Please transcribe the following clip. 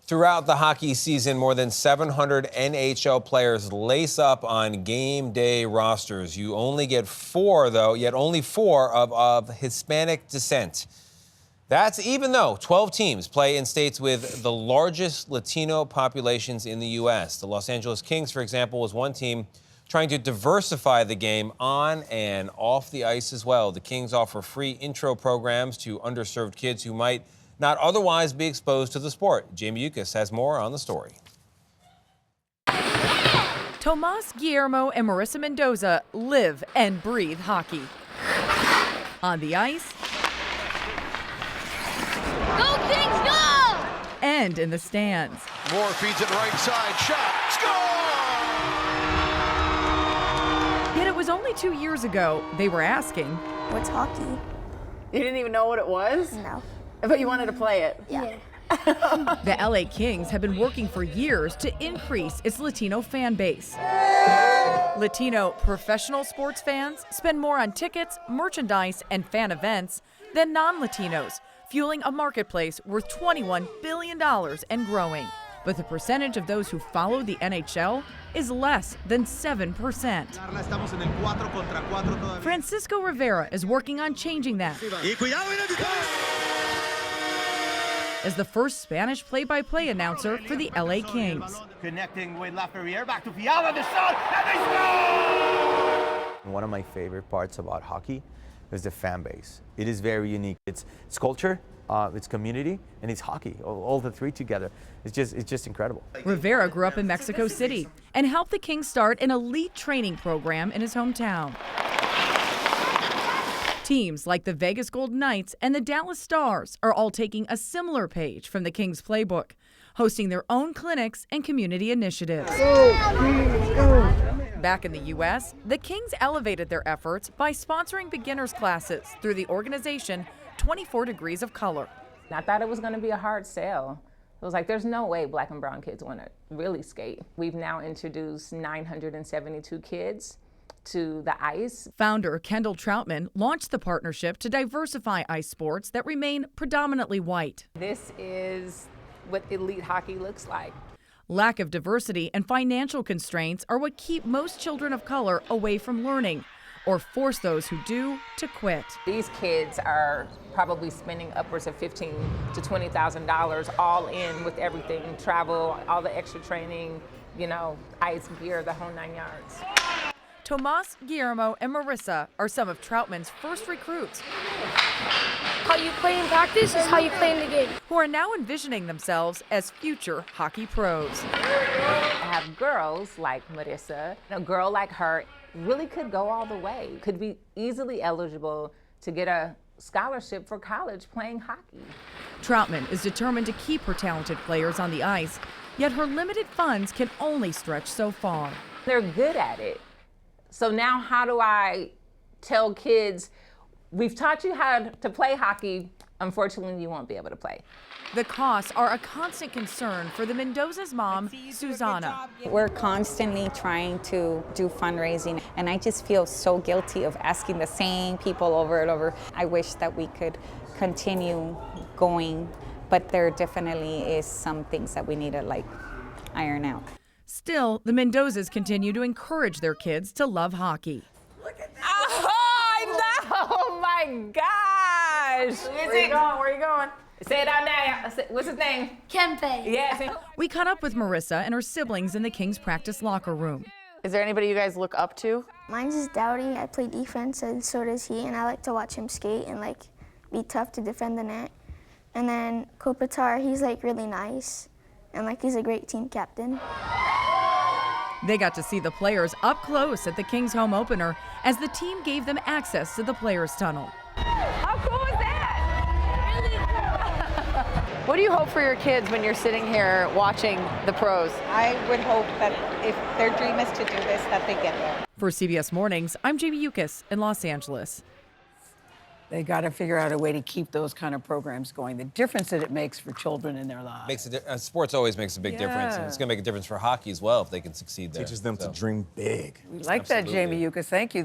Throughout the hockey season, more than 700 NHL players lace up on game day rosters. You only get four, though, yet only four of Hispanic descent. That's even though 12 teams play in states with the largest Latino populations in the U.S. The Los Angeles Kings, for example, was one team trying to diversify the game on and off the ice as well. The Kings offer free intro programs to underserved kids who might not otherwise be exposed to the sport. Jamie Yukas has more on the story. Tomas, Guillermo, and Marissa Mendoza live and breathe hockey. On the ice. Go Kings, go! And in the stands. Moore feeds it right side, shot, score! Yet it was only 2 years ago they were asking, "What's hockey?" You didn't even know what it was? No. But you wanted to play it? Yeah. The LA Kings have been working for years to increase its Latino fan base. Latino professional sports fans spend more on tickets, merchandise, and fan events than non-Latinos, fueling a marketplace worth $21 billion and growing. But the percentage of those who follow the NHL is less than 7%. Francisco Rivera is working on changing that. As the first Spanish play-by-play announcer for the LA Kings. Connecting with Lafreniere, back to Fiala, the shot, and they score! One of my favorite parts about hockey is the fan base. It is very unique. It's culture, it's community, and it's hockey. All the three together. It's just incredible. Rivera grew up in Mexico City and helped the Kings start an elite training program in his hometown. Teams like the Vegas Golden Knights and the Dallas Stars are all taking a similar page from the Kings playbook, hosting their own clinics and community initiatives. Back in the U.S., the Kings elevated their efforts by sponsoring beginners classes through the organization 24 Degrees of Color. I thought it was going to be a hard sell. It was like, there's no way black and brown kids want to really skate. We've now introduced 972 kids to the ice. Founder Kendall Troutman launched the partnership to diversify ice sports that remain predominantly white. This is what elite hockey looks like. Lack of diversity and financial constraints are what keep most children of color away from learning or force those who do to quit. These kids are probably spending upwards of $15,000 to $20,000 all in with everything, travel, all the extra training, ice gear, the whole 9 yards. Tomas, Guillermo, and Marissa are some of Troutman's first recruits. How you play in practice is how you play in the game. Who are now envisioning themselves as future hockey pros. I have girls like Marissa. A girl like her really could go all the way, could be easily eligible to get a scholarship for college playing hockey. Troutman is determined to keep her talented players on the ice, yet her limited funds can only stretch so far. They're good at it. So now how do I tell kids, we've taught you how to play hockey, unfortunately you won't be able to play. The costs are a constant concern for the Mendoza's mom, Susanna. We're constantly trying to do fundraising, and I just feel so guilty of asking the same people over and over. I wish that we could continue going, but there definitely is some things that we need to iron out. Still, the Mendozas continue to encourage their kids to love hockey. Look at that. Oh my gosh! Where are you going? Say it out now. What's his name? Kempe. Yes. We caught up with Marissa and her siblings in the Kings practice locker room. Is there anybody you guys look up to? Mine's just Dowdy. I play defense, and so does he, and I like to watch him skate and be tough to defend the net. And then Kopitar, he's really nice, and he's a great team captain. They got to see the players up close at the Kings home opener as the team gave them access to the players' tunnel. How cool is that? Really cool. What do you hope for your kids when you're sitting here watching the pros? I would hope that if their dream is to do this, that they get there. For CBS Mornings, I'm Jamie Yukas in Los Angeles. They got to figure out a way to keep those kind of programs going. The difference that it makes for children in their lives. Sports always makes a big difference, and it's going to make a difference for hockey as well if they can succeed there. Teaches them to dream big. We like that, Jamie Yukas. Thank you.